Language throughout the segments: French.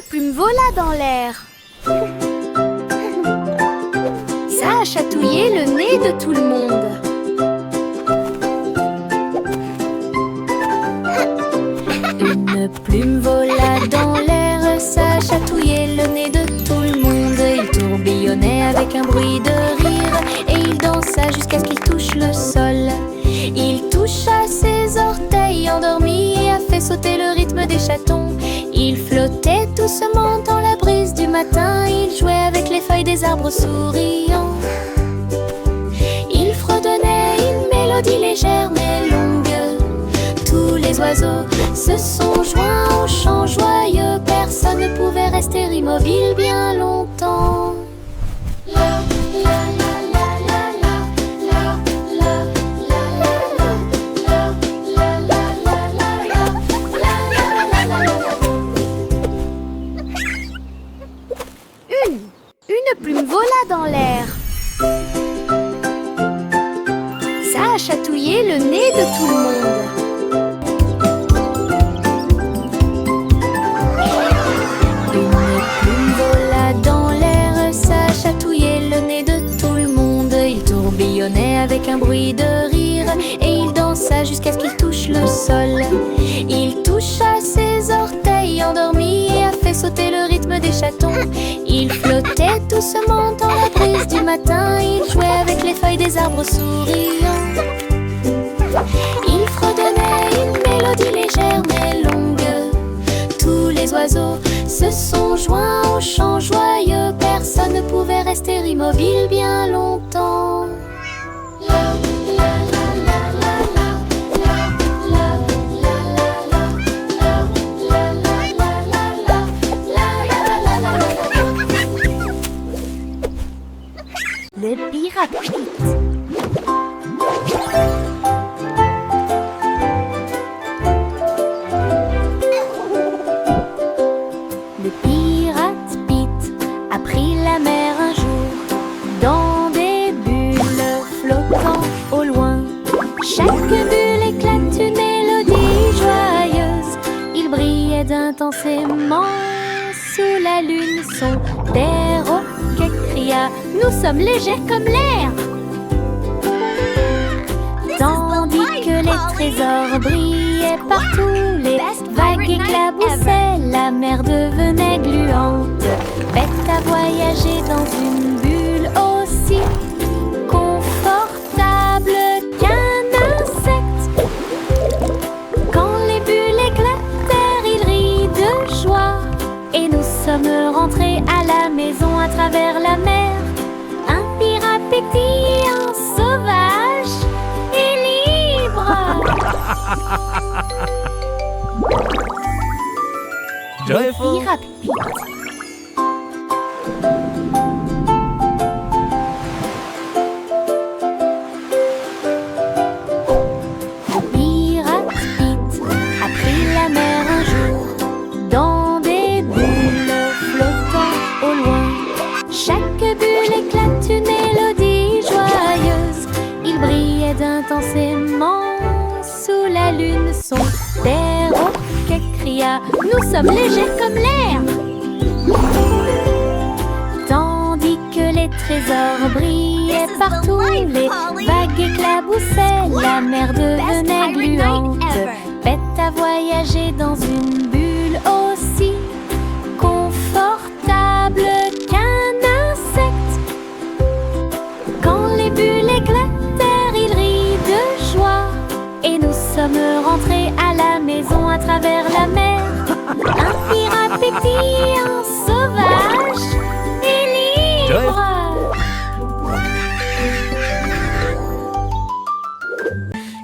plume vola dans l'air. Ça a chatouillé le nez de tout le monde. Une plume vola dans l'air, ça a chatouillé le nez de tout le monde. Il tourbillonnait avec un bruit de rire et il dansa jusqu'à ce qu'il touche le sol. Il toucha ses orteils endormis et a fait sauter le rythme des chatons. Il flottait doucement dans la brise du matin. Il jouait avec les feuilles des arbres souriants. Il fredonnait une mélodie légère mais longue. Tous les oiseaux se sont joints au chant joyeux. Personne ne pouvait rester immobile bien longtemps. Une plume vola dans l'air. Ça a chatouillé le nez de tout le monde. Une plume vola dans l'air, ça a chatouillé le nez de tout le monde. Il tourbillonnait avec un bruit de rire et il dansa jusqu'à ce qu'il touche le sol. Il toucha ses orteils endormis et a fait sauter le rythme des chatons. Il flottait doucement dans la brise du matin. Il jouait avec les feuilles des arbres souriants. Il fredonnait une mélodie légère mais longue. Tous les oiseaux se sont joints au chant joyeux. Personne ne pouvait rester immobile bien longtemps. Le pirate Pete. Le pirate Pete a pris la mer un jour dans des bulles flottant au loin. Chaque bulle éclate une mélodie joyeuse. Il brillait intensément sous la lune. Son perroquet cria: nous sommes légers comme l'air. Tandis que les trésors brillaient partout, les vagues éclaboussaient, la mer devenait gluante. Bête à voyager dans une bulle aussi confortable qu'un insecte. Quand les bulles éclatèrent, il rit de joie. Et nous sommes rentrés à la maison à travers la mer. Un pirate pétillant, sauvage et libre. Le pirate Pete. Le pirate Pete a pris la mer un jour dans des bulles flottant au loin. Chaque bulle éclate une mélodie joyeuse. Il brillait intensément sous la lune. Son perroquet cria: nous sommes légers comme l'air. Tandis que les trésors brillaient partout, les vagues éclaboussaient, la mer devenait gluante. Bête à voyager dans une bulle aussi confortable qu'un insecte. Quand les bulles éclatèrent, il rit de joie. Et nous sommes rentrés à la maison à travers la mer. Un pirate pétillant, sauvage et libre.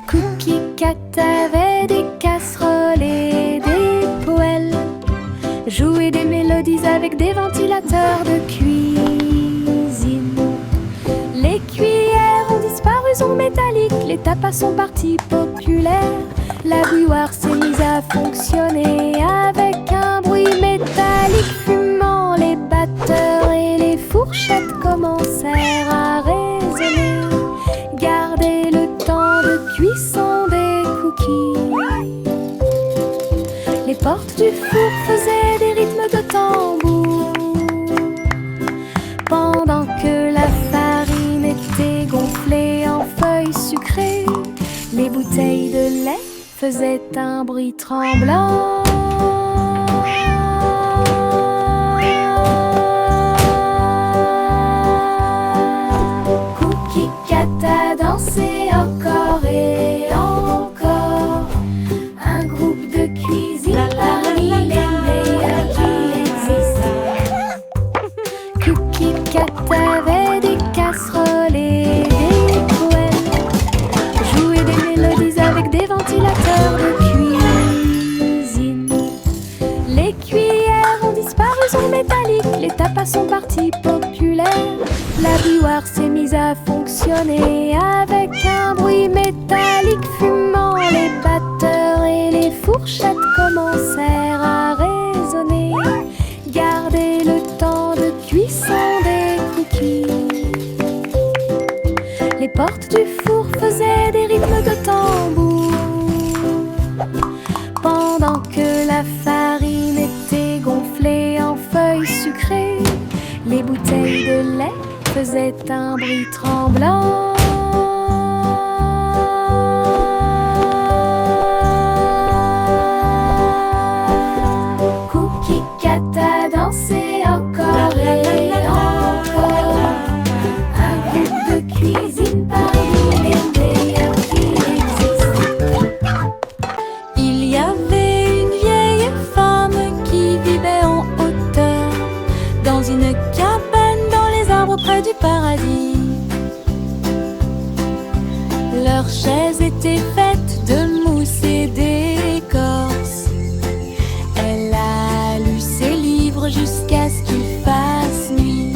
Cookie Cat avait des casseroles et des poêles, jouait des mélodies avec des ventilateurs de cuisine. Les cuillères ont disparu, sont métalliques, les tapas sont partis populaires. La bouilloire s'est mise à fonctionner avec un bruit métallique fumant. Les batteurs et les fourchettes commencèrent à résonner. Gardez le temps de cuisson des cookies. Les portes du four faisaient des rythmes de tambour. sucré. Les bouteilles de lait faisaient un bruit tremblant. Cookie Cat a dansé encore et encore. Un groupe de cuisine parmi les meilleurs qui existent. Cookie Cat avait des casseroles et des poêles, jouait des mélodies avec des ventilateurs de cuisine. Les cuillères ont disparu, sont métalliques, les tapas sont partis populaires. La bouilloire s'est mise à fonctionner avec un bruit métallique fumant. Les batteurs et les fourchettes commencèrent à résonner. Gardez le temps de cuisson des cookies. Les portes du four faisaient des rythmes de tambour. Pendant que la farine était gonflée en feuilles sucrées, les bouteilles de lait faisaient un bruit tremblant. Cookie Cat a dansé encore et encore. Un groupe de cuisine parmi les meilleurs qui existent. Il y avait une vieille femme qui vivait en hauteur, dans une cabane dans les arbres près du paradis. Leurs chaises étaient faites de mousse et d'écorce. Elle a lu ses livres jusqu'à ce qu'il fasse nuit.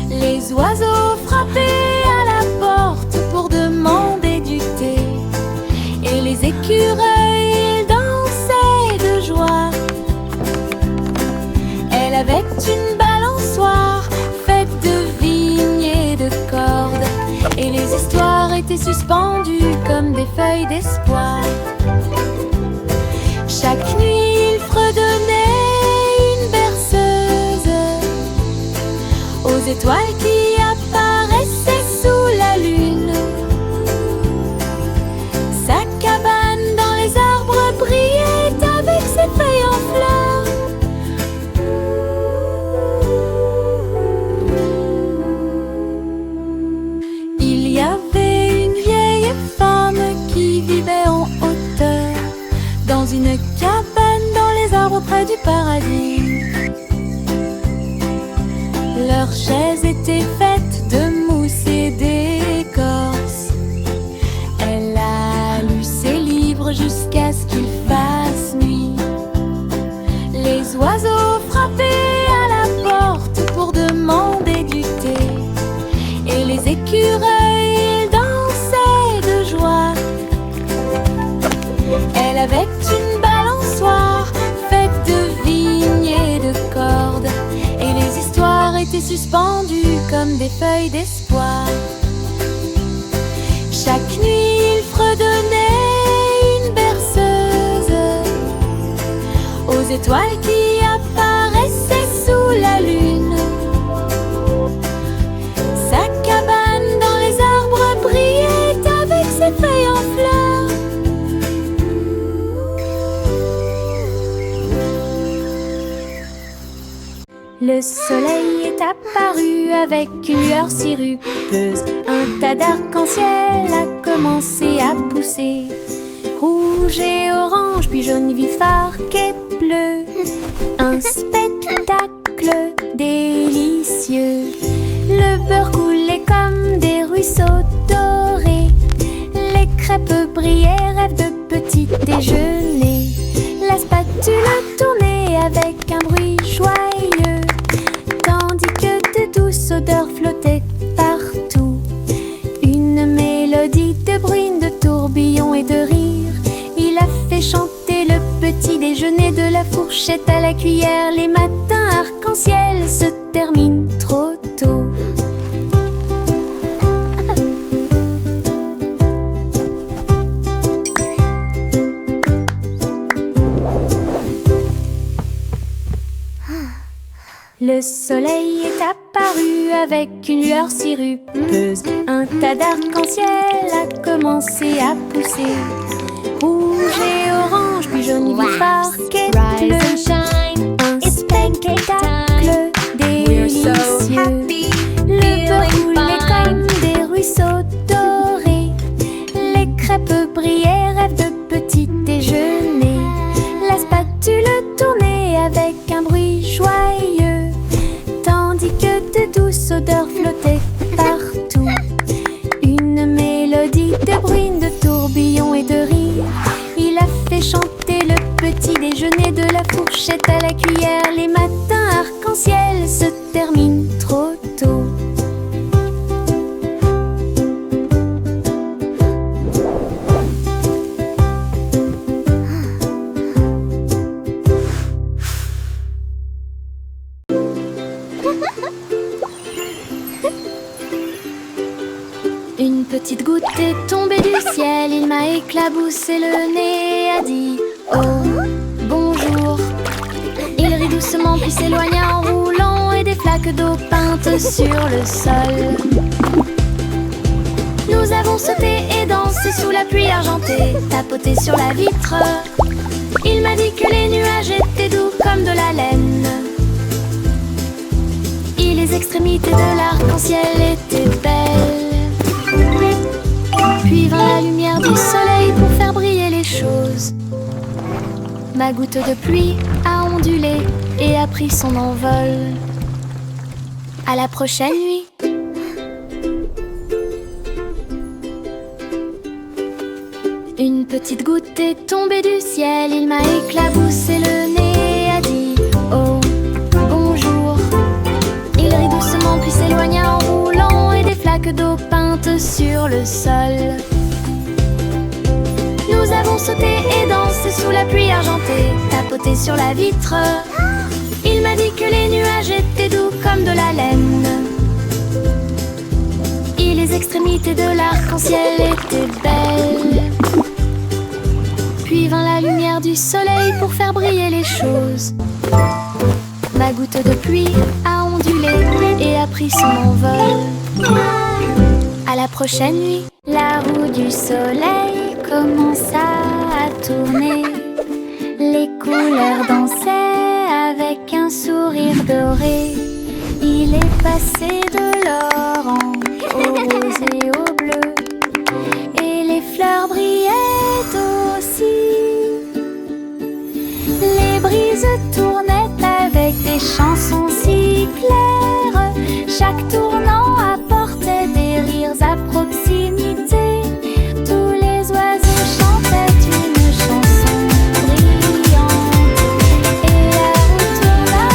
Les oiseaux frappaient à la porte pour demander du thé, et les écureuils dansaient de joie. Elle avait une balançoire faite de vignes et de cordes, et les histoires étaient suspendues comme des feuilles d'espoir. Chaque nuit, il fredonnait une berceuse aux étoiles qui apparaissaient sous la lune. Sa cabane dans les arbres brillait avec ses feuilles en fleurs. Il y avait une vieille femme qui vivait en hauteur, dans une cabane dans les arbres près du paradis. Leurs chaises étaient faites de mousse et d'écorce. Elle a lu ses livres jusqu'à ce qu'il fasse nuit. Les oiseaux frappaient à la porte pour demander du thé, et les écureuils dansaient de joie. Elle avait une balançoire faite de vignes et de cordes, et les histoires étaient suspendues comme des feuilles d'espoir. Chaque nuit, il fredonnait une berceuse aux étoiles qui apparaissaient sous la lune. Sa cabane dans les arbres brillait avec ses feuilles en fleurs. Le soleil est apparu avec une lueur sirupeuse. Un tas d'arc-en-ciel a commencé à pousser. Rouge et orange, puis jaune vif, arc et bleu. Un spectacle délicieux. Le beurre coulait comme des ruisseaux dorés. Les crêpes brillaient, rêve de petit déjeuner. La spatule tournait avec un bruit joyeux, tandis que de douces odeurs flottaient partout. Une mélodie de bruine, de tourbillons et de rires. Il a fait chanter le petit déjeuner, de la fourchette à la cuillère. Les matins arc-en-ciel se terminent trop tôt. Le soleil est apparu apparu avec une lueur sirupeuse. Un tas d'arc-en-ciel a commencé à pousser. Rouge et orange, puis jaune vif arc-et bleu. Un spectacle délicieux. Le beurre coulait comme des ruisseaux dorés. Les crêpes brillaient, rêve de petit déjeuner. La spatule tournait avec un bruit joyeux, tandis que de douces odeurs flottaient partout. Une mélodie de bruine, de tourbillons et de rires. Il a fait chanter le petit déjeuner, de la fourchette à la cuillère. Les matins arc-en-ciel se terminent trop tôt. Une petite goutte est tombée du ciel, il m'a éclaboussé le nez, a dit oh, bonjour. Il rit doucement puis s'éloigna en roulant, et des flaques d'eau peintes sur le sol. Nous avons sauté et dansé sous la pluie argentée, tapoté sur la vitre. Il m'a dit que les nuages étaient doux comme de la laine, et les extrémités de l'arc-en-ciel étaient belles. Puis vint la lumière du soleil pour faire briller les choses. Ma goutte de pluie a ondulé et a pris son envol. À la prochaine nuit. Une petite goutte est tombée du ciel, il m'a éclaboussé le nez, a dit oh, bonjour. Il rit doucement puis s'éloigna en roulant, et des flaques d'eau peintes sur le sol. Nous avons sauté et dansé sous la pluie argentée, tapoté sur la vitre. Il m'a dit que les nuages étaient doux comme de la laine, et les extrémités de l'arc-en-ciel étaient belles. Puis vint la lumière du soleil pour faire briller les choses. Ma goutte de pluie a ondulé et a pris son envol. À la prochaine nuit. La roue du soleil commença à tourner. Les couleurs dansaient avec un sourire doré. Il est passé de l'orange au rose et au bleu, et les fleurs brillaient aussi. Les brises tournaient avec des chansons si claires. Chaque tournant apportait des rires à proximité. Tous les oiseaux chantaient une chanson brillante, et la roue tourna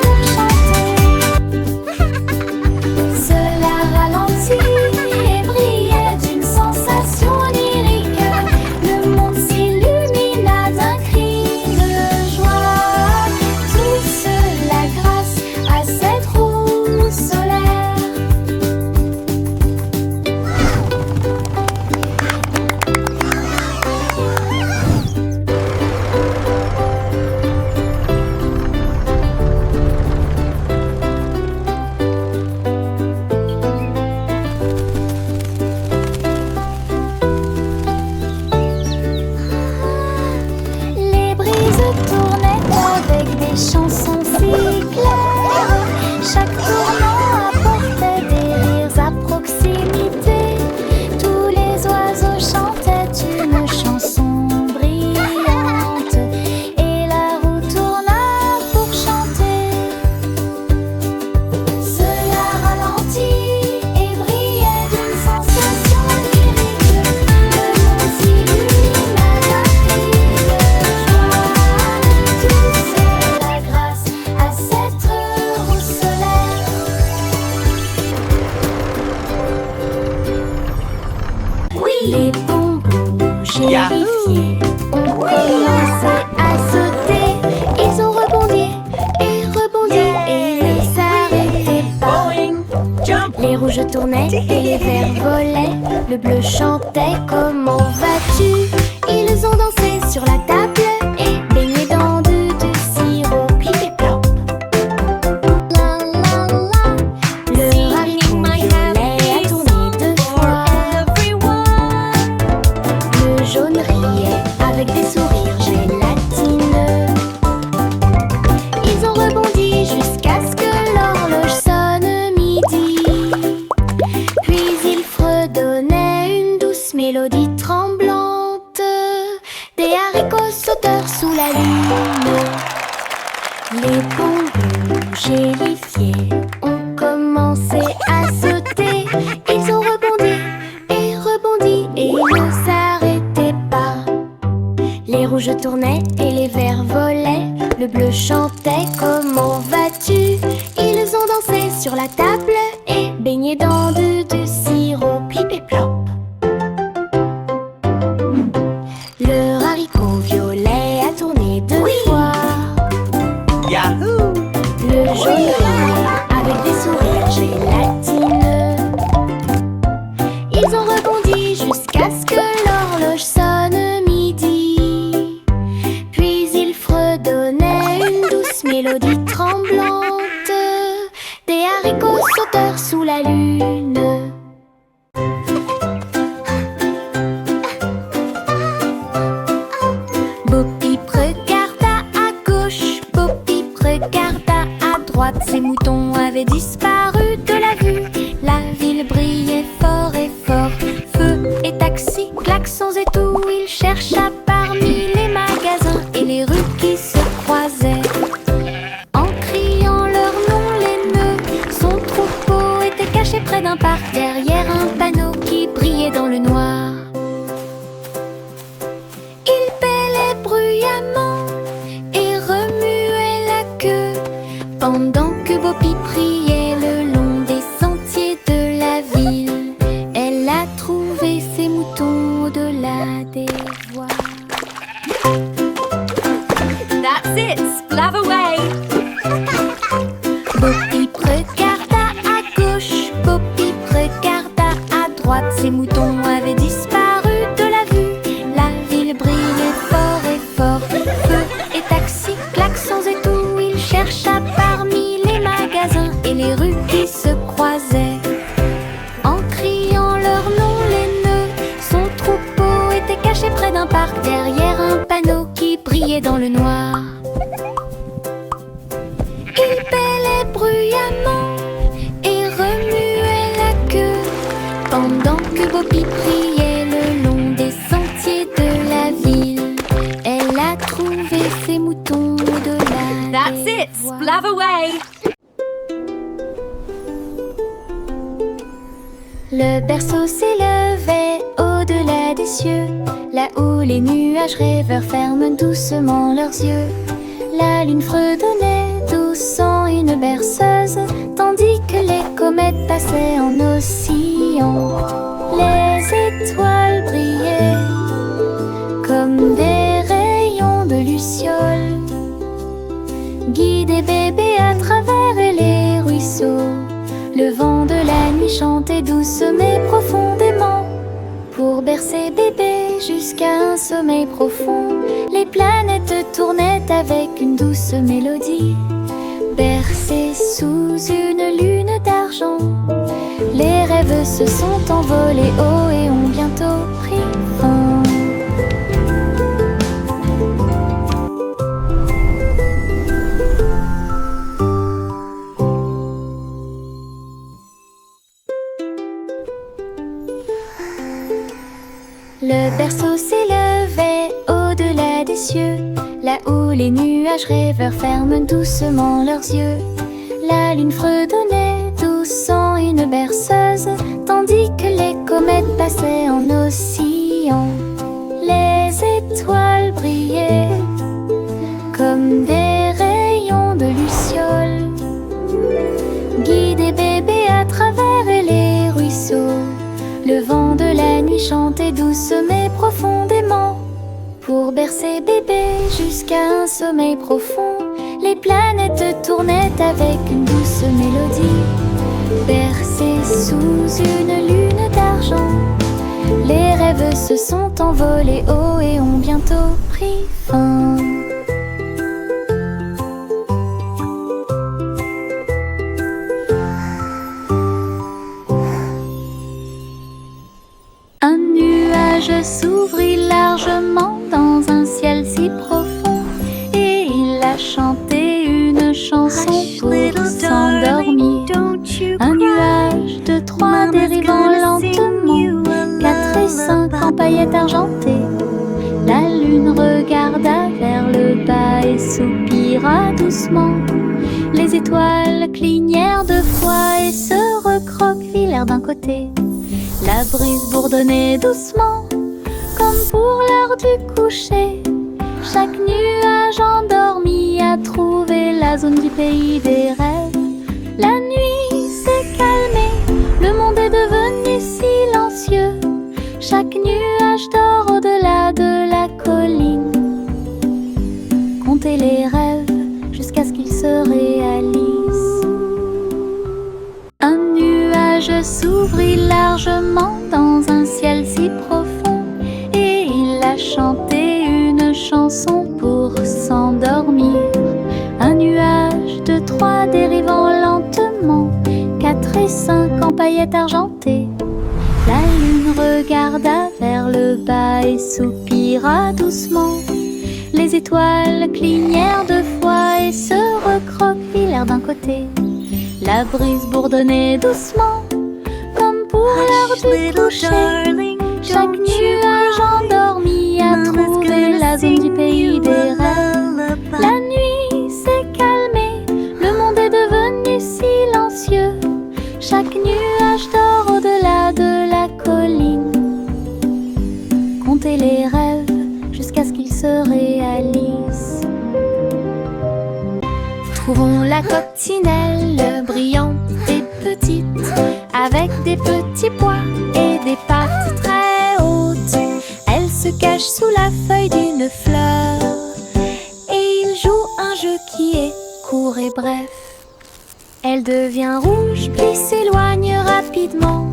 pour chanter. Cela ralentit et brillait d'une sensation lyrique. Le monde s'illumina d'un cri de joie. Tout cela grâce à cette roue solaire. Les brises tournaient avec des chansons si claires. Chaque tournant apportait des rires à proximité. Tous les oiseaux chantaient une chanson brillante, et la roue tourna pour chanter. Cela ralentit et brillait d'une sensation lyrique. Le monde s'illumina d'un cri de joie. Tout cela grâce à cette roue solaire. Les bonbons gélifiés ont commencé à sauter. Ils ont rebondi et ne s'arrêtaient pas. Les rouges tournaient et les verts volaient. Le bleu chantait comment vas-tu. Ils ont dansé sur la table et baigné dans du sirop. Clip et plop. La la la, avec des sourires gélatineux. Ils ont rebondi jusqu'à ce que l'horloge sonne midi. Puis ils fredonnaient une douce mélodie tremblante, des haricots sauteurs sous la lune. Les bambous gélifiés ont commencé à sauter. Ils ont rebondi et ne s'arrêtaient pas. Les rouges tournaient et les verts volaient. Le bleu chantait « Comment vas-tu ?» Ils ont dansé sur la table et baigné dans du sirop plip et plop. Le haricot violet a tourné deux fois. Yahoo! Le jaune avec des sourires gélatineux. Ils ont rebondi jusqu'à ce que l'horloge sonne midi. Puis ils fredonnaient une douce mélodie tremblante, des haricots sauteurs sous la lune. Bo Peep regarda à gauche, Bo Peep regarda à droite. Ces moutons avaient disparu de la vue. La ville brillait fort et fort. Feu et taxis, klaxons et tout. Il chercha parmi les magasins et les rues qui se croisaient. En criant leur nom, les nœuds, son troupeau était caché près d'un parc, derrière un panneau qui brillait dans le noir. Il bêlait bruyamment et remuait la queue pendant que Bo Peep priait le long des sentiers de la ville. Elle a trouvé ses moutons au-delà des voies. That's it! Splav away! Bo Peep regarda à gauche, Bo Peep regarda à droite. Ces moutons avaient disparu de la vue. La ville brillait fort et fort. Feu et taxis, klaxons et tout. Il chercha parmi les magasins et les rues qui se croisaient. En criant leur nom, les nœuds, son troupeau était caché près d'un parc, derrière un panneau qui brillait dans le noir. Il bêlait bruyamment et remuait la queue pendant que Bo Peep priait le long des sentiers de la ville. Elle a trouvé ses moutons au-delà That's des it! voies. Splav away! Le berceau s'élevait au-delà des cieux, là où les nuages rêveurs ferment doucement leurs yeux. La lune fredonnait douce en une berceuse, tandis que les comètes passaient en oscillant. Les étoiles brillaient comme des rayons de luciole, guidaient bébé à travers les ruisseaux. Le vent de la nuit chantait douce mais profondément, pour bercer bébé jusqu'à un sommeil profond. Les planètes tournaient avec une douce mélodie, bercées sous une lune d'argent. Les rêves se sont envolés haut et ont bientôt pris fin. Le berceau s'élevait au-delà des cieux, là où les nuages rêveurs ferment doucement leurs yeux. La lune fredonnait douce en une berceuse, tandis que les comètes passaient en oscillant. Les étoiles brillaient comme des rayons de luciole, guidaient bébé à travers les ruisseaux. Le vent de la nuit chantait douce mais profondément, pour bercer bébé jusqu'à un sommeil profond. Les planètes tournaient avec une douce mélodie, bercées sous une lune d'argent. Les rêves se sont envolés haut et ont bientôt pris fin. Un nuage nuage s'ouvrit largement dans un ciel si profond, et il a chanté une chanson pour s'endormir. Un nuage de 3 dérivant lentement, 4 et 5 en paillettes argentées. La lune regarda vers le bas et soupira doucement. Les étoiles clignèrent de fois et se recroquevillèrent d'un côté. La brise bourdonnait doucement, comme pour l'heure du coucher. Chaque nuage endormi a trouvé la zone du pays des rêves. La nuit s'est calmée, le monde est devenu silencieux. Chaque nuage dort au-delà de la colline. Comptez les rêves jusqu'à ce qu'ils se réalisent. Un nuage s'ouvrit largement dans un ciel si profond, et il a chanté une chanson pour s'endormir. Un nuage de 3 dérivant lentement, 4 et 5 en paillettes argentées. La lune regarda vers le bas et soupira doucement. Les étoiles clignèrent de fois et se recroquevillèrent d'un côté. La brise bourdonnait doucement, comme pour l'heure du coucher. Chaque nuage endormi a trouvé la zone du pays des rêves. La nuit s'est calmée, le monde est devenu silencieux. Chaque nuage dort au-delà de la colline. Comptez les rêves jusqu'à ce qu'ils se réalisent. Trouvons la coccinelle brillante et petite, avec des petits pois et des pattes très hautes. Elle se cache sous la feuille d'une fleur, et il joue un jeu qui est court et bref. Elle devient rouge puis s'éloigne rapidement.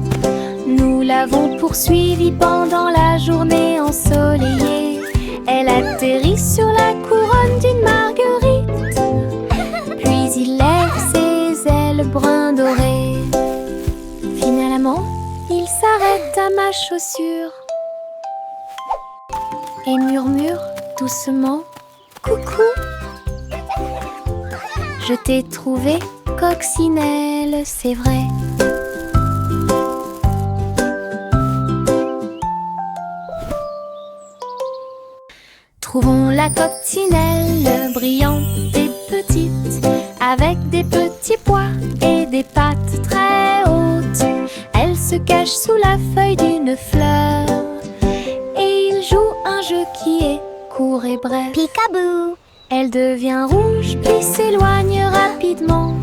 Nous l'avons poursuivie pendant la journée ensoleillée. Elle atterrit sur la couronne d'une marguerite, puis il lève ses ailes brun doré. Finalement, il s'arrête à ma chaussure et murmure doucement: coucou, je t'ai trouvé, coccinelle, c'est vrai. Trouvons la coccinelle brillante et petite, avec des petits pois et des pattes très hautes. Elle se cache sous la feuille d'une fleur, et il joue un jeu qui est court et bref. Peekaboo. Elle devient rouge puis s'éloigne rapidement.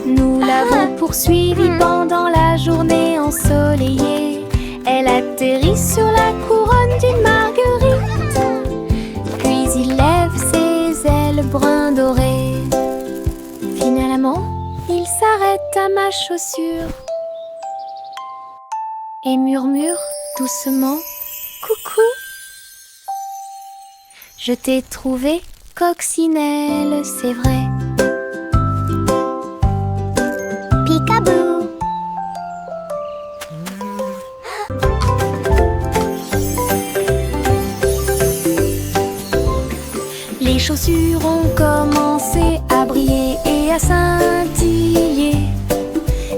Nous l'avons poursuivie pendant la journée ensoleillée. Elle atterrit sur la couronne d'une marguerite, puis il lève ses ailes brun doré. Finalement, il s'arrête à ma chaussure et murmure doucement: coucou, je t'ai trouvé, coccinelle, c'est vrai. Peekaboo. Les chaussures ont commencé à briller et à scintiller.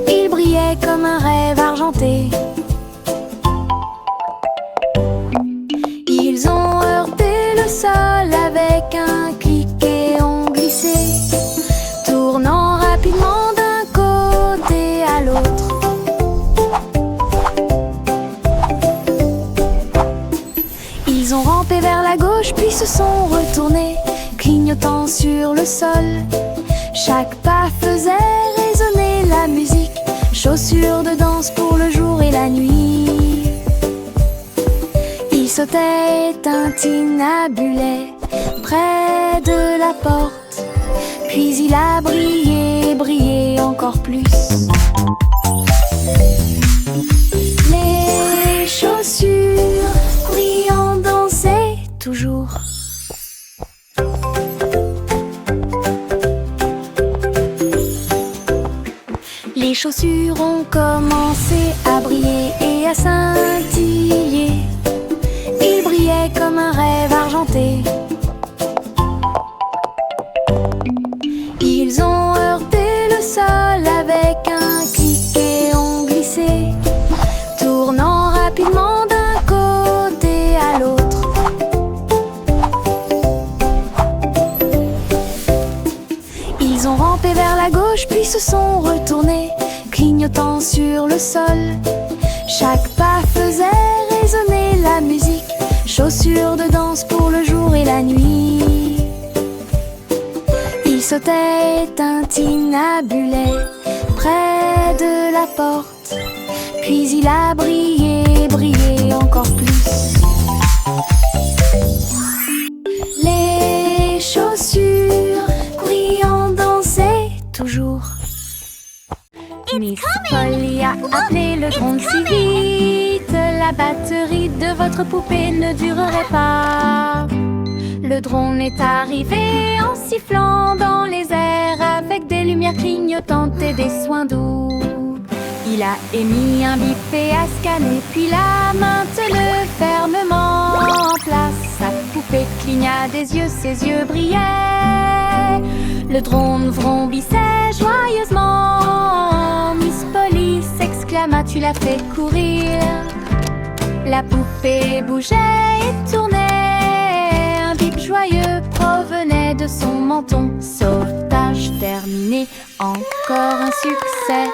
Ils brillaient comme un rêve argenté. Ils ont heurté le sol avec un clic et ont glissé, tournant rapidement d'un côté à l'autre. Ils ont rampé vers la gauche puis se sont retournés, clignotant sur le sol. Chaque pas faisait résonner la musique, chaussures de danse pour le jour et la nuit. Ils sautaient et tintinabulaient près de la porte, puis il a brillé, brillé encore plus. Les chaussures brillant dansaient toujours. Les chaussures ont commencé à briller et à scintiller. argenté. Ils ont heurté le sol avec un clic et ont glissé, tournant rapidement d'un côté à l'autre. Ils ont rampé vers la gauche puis se sont retournés, clignotant sur le sol. Chaque pas faisait résonner la musique, chaussures de danse pour le jour et la nuit. Il sautait et tintinabulait près de la porte, puis il a brillé, brillé encore plus. Les chaussures brillantes dansaient toujours. Miss Polly a appelé le drone si vite, la batterie de votre poupée ne durerait pas. Le drone est arrivé en sifflant dans les airs, avec des lumières clignotantes et des soins doux. Il a émis un bip et a scanné, puis l'a maintenu fermement en place. Sa poupée cligna des yeux, ses yeux brillaient. Le drone vrombissait joyeusement. Miss Polly s'exclama, tu l'as fait courir. La poupée bougeait et tournait. Un bip joyeux provenait de son menton. Sauvetage terminé, encore un succès.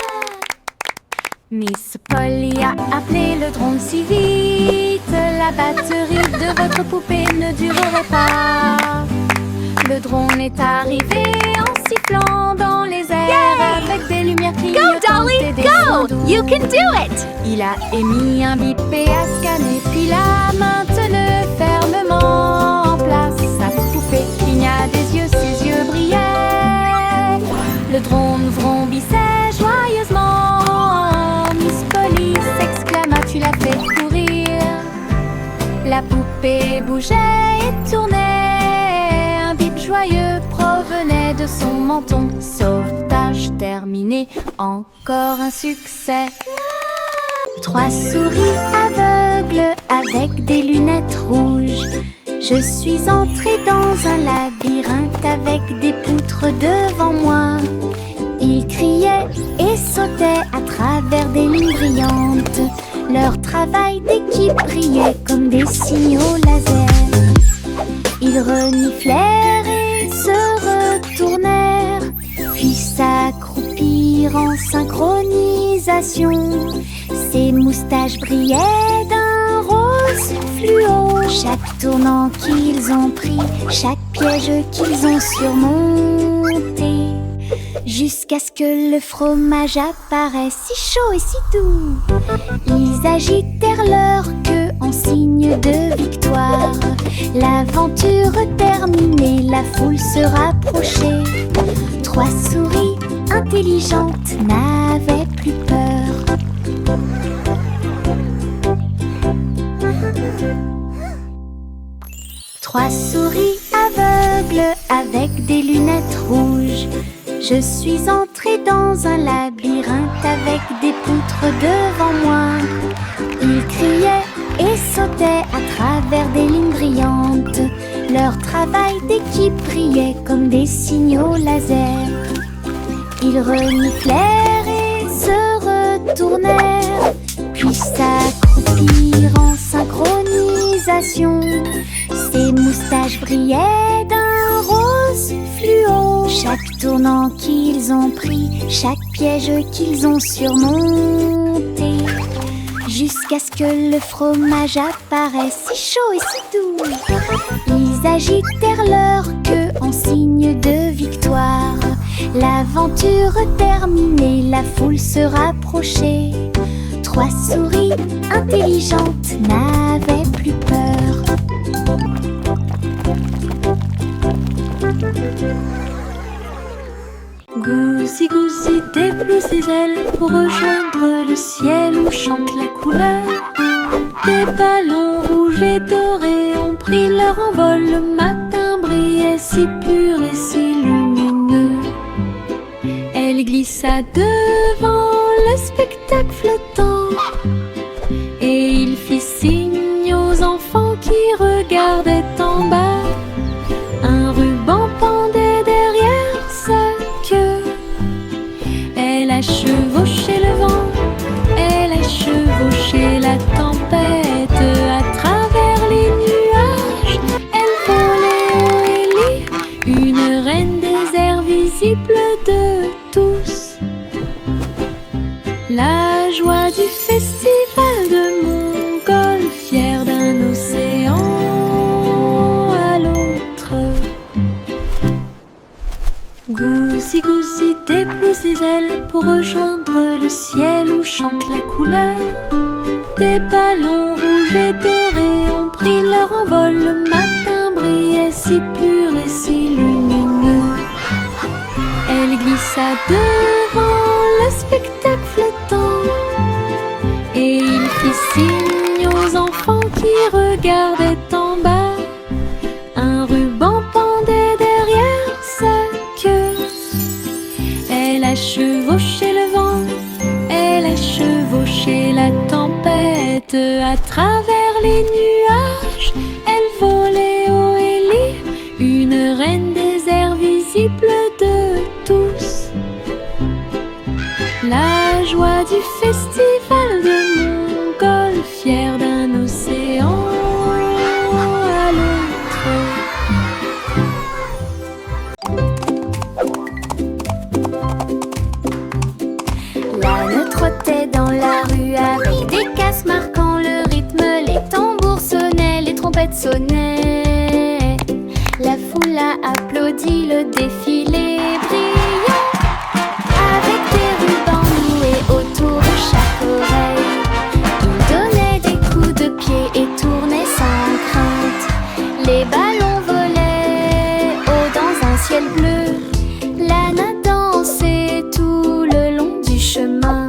Miss Polly a appelé le drone si vite, la batterie de votre poupée ne durerait pas. Le drone est arrivé en sifflant dans les airs, avec des lumières clignotantes et des soins doux. You can do it! Il a émis un bip et a scanné, puis l'a maintenu fermement en place. Sa poupée cligna des yeux, ses yeux brillaient. Le drone vrombissait joyeusement. Miss Polly s'exclama, tu l'as fait courir. La poupée bougeait et tournait. Un bip joyeux provenait de son menton. Sauvetage terminé, encore un succès. 3 souris aveugles avec des lunettes rouges. Je suis entrée dans un labyrinthe avec des poutres devant moi. Ils criaient et sautaient à travers des lignes brillantes. Leur travail d'équipe brillait comme des signaux laser. Ils reniflèrent et se retournèrent, puis s'accroupirent en synchronisation. Ces moustaches brillaient d'un rose fluo. Chaque tournant qu'ils ont pris, chaque piège qu'ils ont surmonté, jusqu'à ce que le fromage apparaisse si chaud et si doux. Ils agitèrent leur queue en signe de victoire. L'aventure terminée, la foule se rapprochait. 3 souris intelligentes n'avaient plus peur. Trois souris aveugles avec des lunettes rouges. Je suis entrée dans un labyrinthe avec des poutres devant moi. Ils criaient et sautaient à travers des lignes brillantes. Leur travail d'équipe brillait comme des signaux laser. Ils reniflèrent et se retournèrent, puis s'accroupirent en synchronisation. Ces moustaches brillaient d'un rose fluo. Chaque tournant qu'ils ont pris, chaque piège qu'ils ont surmonté, jusqu'à ce que le fromage apparaisse si chaud et si doux. Ils agitèrent leur queue en signe de victoire. L'aventure terminée, la foule se rapprochait. 3 souris intelligentes n'avaient plus peur. Goosey, Goosey déploie ses ailes pour rejoindre le ciel où chante la couleur. Des ballons rouges et dorés ont pris leur envol. Le matin brillait si pur et si lumineux. Elle glissa devant le spectacle flottant, et il fit signe aux enfants qui regardaient en bas. Lousy-gousy déplie ses ailes pour rejoindre le ciel où chante la couleur. Des ballons rouges et dorés ont pris leur envol. Le matin brillait si pur et si lumineux. Elle glissa devant le spectacle flottant et il fit signe aux enfants qui regardaient en bas. Un ruban pendait derrière sa queue. Elle a chevauché le vent, elle a chevauché la tempête. À travers les nuages, elle volait haut et libre, une reine des airs visible de tous. La joie du festival de montgolfière d'un océan à l'autre. L'âne trottait dans la rue avec des casses marquant le rythme. Les tambours sonnaient, les trompettes sonnaient. La foule a applaudi le défilé brillant, avec des rubans noués autour de chaque oreille. Il donnait des coups de pied et tournait sans crainte. Les ballons volaient haut dans un ciel bleu. L'âne a dansé tout le long du chemin.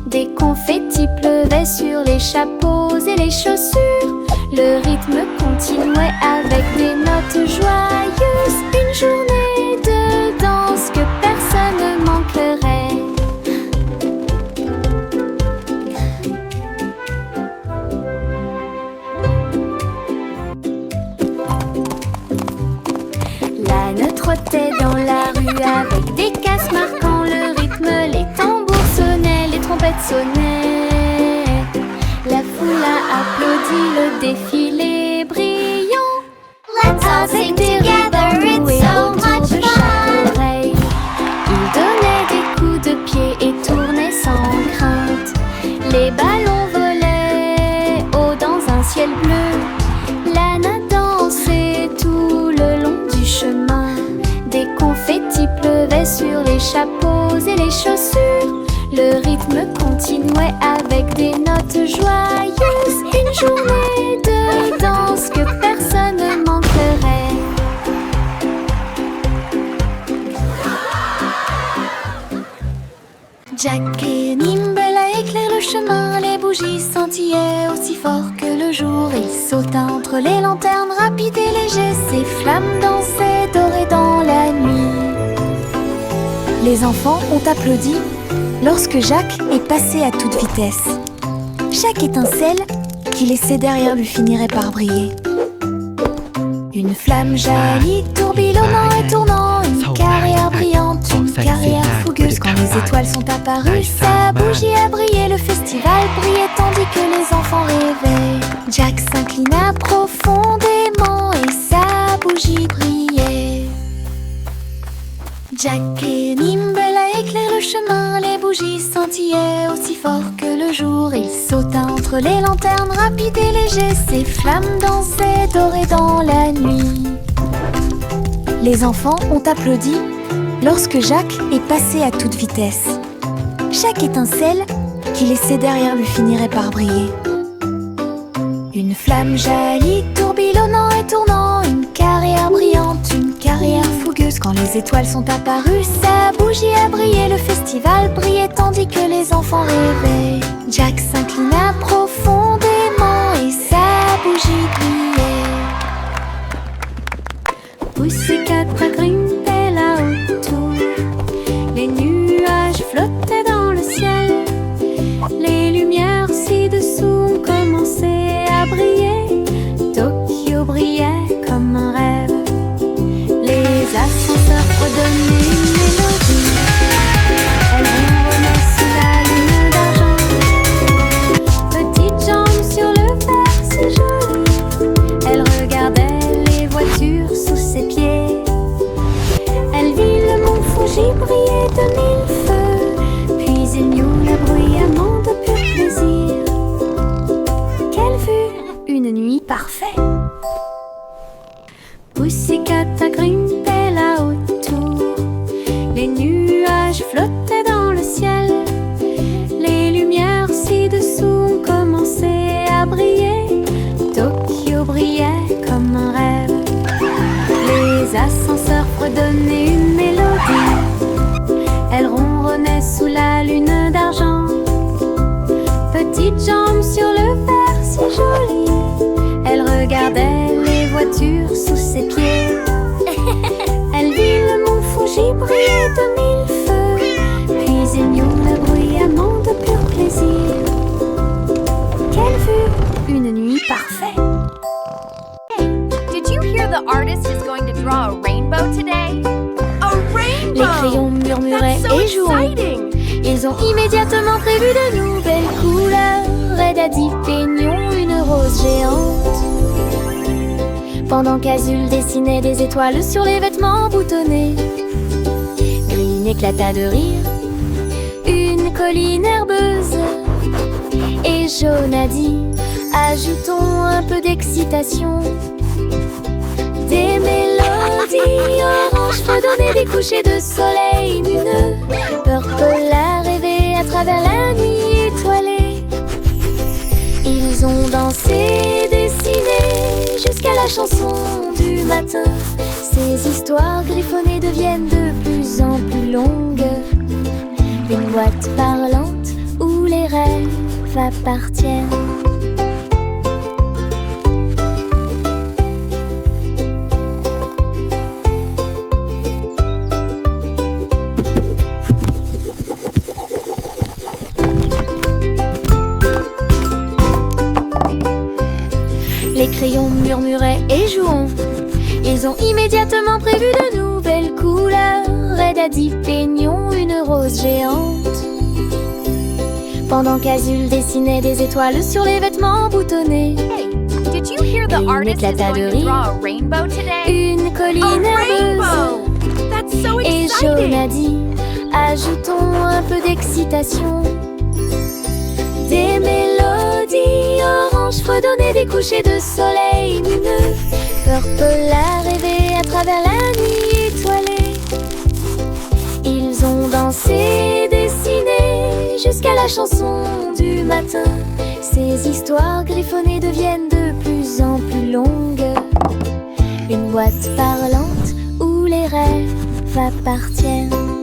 Des confettis pleuvaient sur les chapeaux et les chaussures. Le rythme continuait avec des notes joyeuses. Une journée de danse que personne ne manquerait. L'âne trottait dans la rue avec des casses marquant le rythme. Les tambours sonnaient, les trompettes sonnaient. La foule a applaudi le défilé brillant. Let's all sing together, it's so much fun. Il donnait des coups de pied et tournait sans crainte. Les ballons volaient haut dans un ciel bleu. L'âne a dansé tout le long du chemin. Des confettis pleuvaient sur les chapeaux et les chaussures. Le rythme continuait avec des notes joyeuses. Une journée de danse que personne ne manquerait. Jack et Nimble éclairent le chemin. Les bougies scintillaient aussi fort que le jour. Il sauta entre les lanternes rapides et légers. Ses flammes dansaient dorées dans la nuit. Les enfants ont applaudi lorsque Jacques est passé à toute vitesse. Chaque étincelle qui laissait derrière lui finirait par briller. Une flamme jaillit, tourbillonnant et tournant. Une carrière brillante, une carrière fougueuse. Quand les étoiles sont apparues, sa bougie a brillé. Le festival brillait tandis que les enfants rêvaient. Jack s'inclina profondément et sa bougie brillait. Jack et Nimble éclairent le chemin. Les bougies scintillaient aussi fort que le jour. Il sauta entre les lanternes rapides et légers. Ses flammes dansaient dorées dans la nuit. Les enfants ont applaudi lorsque Jacques est passé à toute vitesse. Chaque étincelle qui laissait derrière lui finirait par briller. Une flamme jaillit, tourbillonnant et tournant. Une carrière brillante, une carrière fougueuse. Quand les étoiles sont apparues, sa bougie a brillé. Le festival brillait tandis que les enfants rêvaient. Jack s'inclina profondément et sa bougie brillait. Pussycat grimpait là-haut autour. Les nuages flottaient dans le ciel. Les lumières ci-dessous ont commencé à briller. Tokyo brillait comme un rêve. Les ascenseurs redonnaient une mélodie. Elles ronronnaient sous la lune d'argent. Petites jambes sur le verre si joli. Elle regardait les voitures sous ses pieds. Elle vit le mont Fuji briller de mille feux. Puis il y eut le bruyamment de pur plaisir. Quelle vue! Une nuit parfaite. Pussycat grimpait là autour. Les nuages flottaient dans le ciel. Les lumières ci-dessous ont commencé à briller. Tokyo brillait comme un rêve. Les ascenseurs fredonnaient une mélodie. Elle ronronnait sous la lune d'argent. Petites jambes sur le verre si joli. Elle regardait les voitures sous ses pieds. Elle vit le mont Fuji briller de mille feux. Puis il n'y eut le bruyamment de pur plaisir. Quelle vue! Une nuit parfaite. Did you hear the artist is going to draw a rainbow today? A rainbow! Les crayons murmuraient That's so et jouaient. exciting! Ils ont immédiatement prévu de nouvelles couleurs. Red a dit peignons une rose géante. Pendant qu'Azul dessinait des étoiles sur les vêtements boutonnés. Green éclata de rire. Une colline herbeuse. Et Jaune a dit ajoutons un peu d'excitation. Des mélodies oranges fredonnaient des couchers de soleil lumineux. Purple a rêvé à travers la nuit étoilée. Ils ont dansé, dessiné jusqu'à la chanson du matin. Ces histoires griffonnées deviennent de plus en plus longues. Une boîte parlante où les rêves appartiennent. Les crayons murmuraient et jouons. Ils ont immédiatement prévu de nouvelles couleurs. Red a dit peignons une rose géante. Pendant qu'Azul dessinait des étoiles sur les vêtements boutonnés. Hey, did you hear the Green artist is éclata de going to rire. draw a rainbow today? Une colline A herbeuse. rainbow! That's so Et Jaune a exciting! dit ajoutons un peu d'excitation. Des mélodies oranges fredonnaient des couchers de soleil lumineux. Purple a rêvé à travers la nuit étoilée. Ils ont dansé, dessiné jusqu'à la chanson du matin. Ces histoires griffonnées deviennent de plus en plus longues. Une boîte parlante où les rêves appartiennent.